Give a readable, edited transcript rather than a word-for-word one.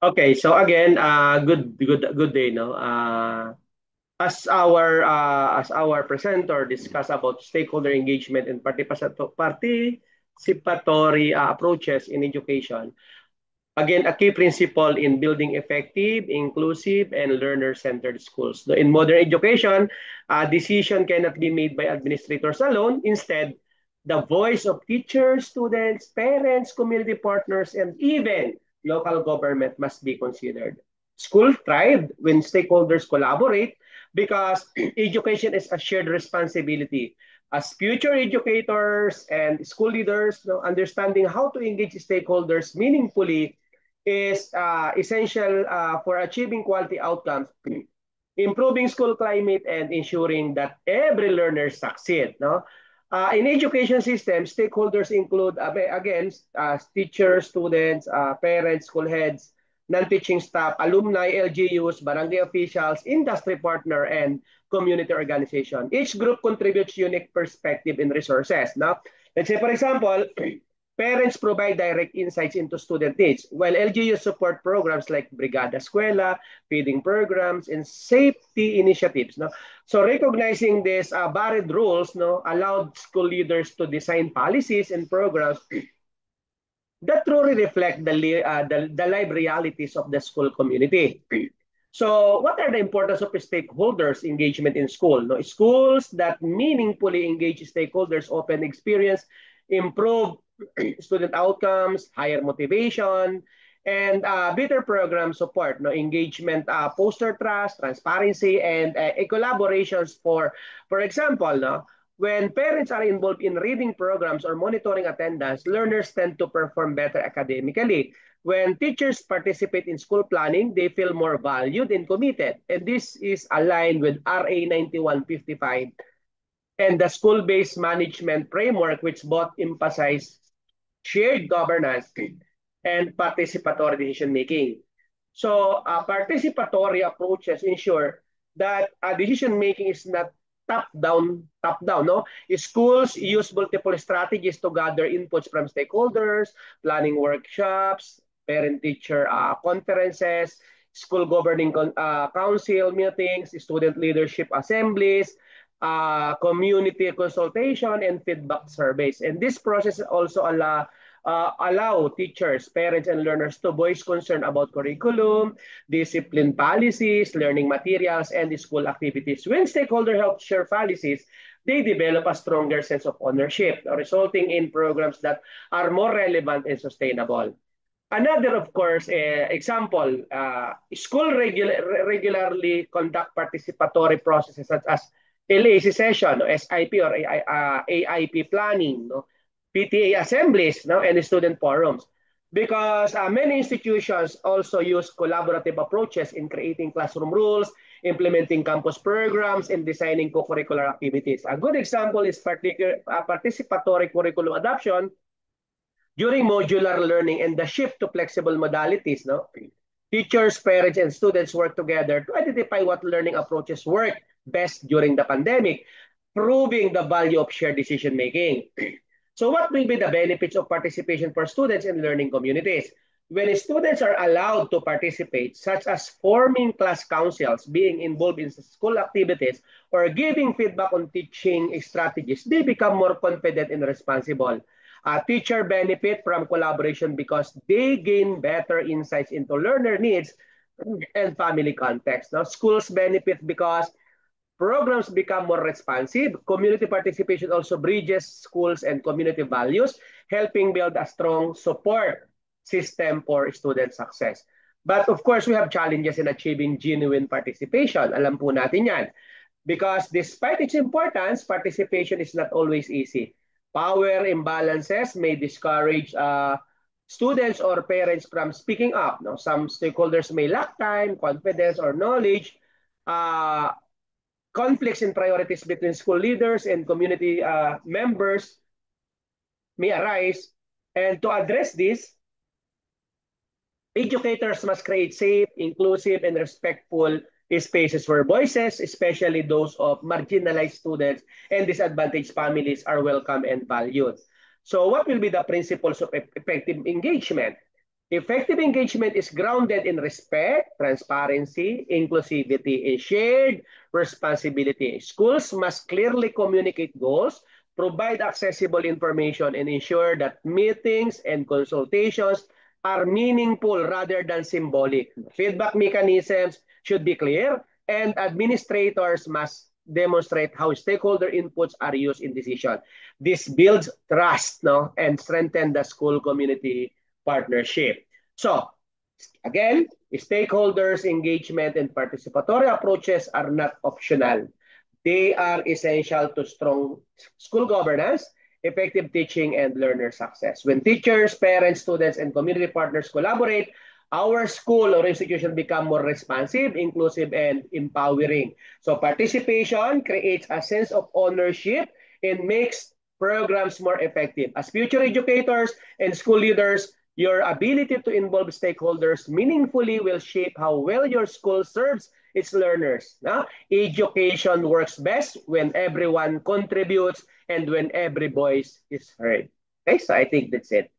Okay, so again, good day, no. As our presenter discuss about stakeholder engagement and participatory approaches in education. Again, a key principle in building effective, inclusive, and learner-centered schools. In modern education, a decision cannot be made by administrators alone. Instead, the voice of teachers, students, parents, community partners, and even local government must be considered. School thrive when stakeholders collaborate because education is a shared responsibility. As future educators and school leaders, understanding how to engage stakeholders meaningfully is essential for achieving quality outcomes, improving school climate, and ensuring that every learner succeed. No, in education systems, stakeholders include again teachers, students, parents, school heads, non-teaching staff, alumni, LGUs, barangay officials, industry partner, and community organization. Each group contributes unique perspective and resources. Now, let's say for example, parents provide direct insights into student needs, while LGU support programs like Brigada Eskwela, feeding programs, and safety initiatives. No? So recognizing these varied roles allowed school leaders to design policies and programs that truly reflect the live realities of the school community. So, what are the importance of stakeholders' engagement in school? No, schools that meaningfully engage stakeholders often experience improved student outcomes, higher motivation, and better program support. No, engagement, foster trust, transparency, and collaborations. For example, no, when parents are involved in reading programs or monitoring attendance, learners tend to perform better academically. When teachers participate in school planning, they feel more valued and committed. And this is aligned with RA 9155 and the school-based management framework, which both emphasize shared governance and participatory decision making. So, participatory approaches ensure that decision making is not top down. No, schools use multiple strategies to gather inputs from stakeholders, planning workshops, parent-teacher conferences, school governing council meetings, student leadership assemblies, community consultation, and feedback surveys. And this process also allow teachers, parents, and learners to voice concern about curriculum, discipline policies, learning materials, and the school activities. When stakeholders help share policies, they develop a stronger sense of ownership, resulting in programs that are more relevant and sustainable. Another, of course, example, school regularly conduct participatory processes such as LAC session, no, SIP or AIP planning, no, PTA assemblies, no, and student forums. Because many institutions also use collaborative approaches in creating classroom rules, implementing campus programs, and designing co-curricular activities. A good example is participatory curriculum adoption during modular learning and the shift to flexible modalities. No? Teachers, parents, and students work together to identify what learning approaches work best during the pandemic, proving the value of shared decision making. So what will be the benefits of participation for students in learning communities? When students are allowed to participate, such as forming class councils, being involved in school activities, or giving feedback on teaching strategies, they become more confident and responsible. Teacher benefit from collaboration because they gain better insights into learner needs and family context. Now, schools benefit because programs become more responsive. Community participation also bridges schools and community values, helping build a strong support system for student success. But of course, we have challenges in achieving genuine participation. Alam po natin yan. Because despite its importance, participation is not always easy. Power imbalances may discourage students or parents from speaking up. No? Some stakeholders may lack time, confidence, or knowledge. Uh, Conflicts in priorities between school leaders and community members may arise. And to address this, educators must create safe, inclusive, and respectful spaces where voices, especially those of marginalized students and disadvantaged families, are welcome and valued. So what will be the principles of effective engagement? Effective engagement is grounded in respect, transparency, inclusivity, and shared responsibility. Schools must clearly communicate goals, provide accessible information, and ensure that meetings and consultations are meaningful rather than symbolic. Feedback mechanisms should be clear, and administrators must demonstrate how stakeholder inputs are used in decision. This builds trust, no, and strengthen the school community partnership. So, again, stakeholders engagement and participatory approaches are not optional. They are essential to strong school governance, effective teaching, and learner success. When teachers, parents, students, and community partners collaborate, our school or institution become more responsive, inclusive, and empowering. So participation creates a sense of ownership and makes programs more effective. As future educators and school leaders, your ability to involve stakeholders meaningfully will shape how well your school serves its learners. No? Education works best when everyone contributes and when every voice is heard. Okay, so I think that's it.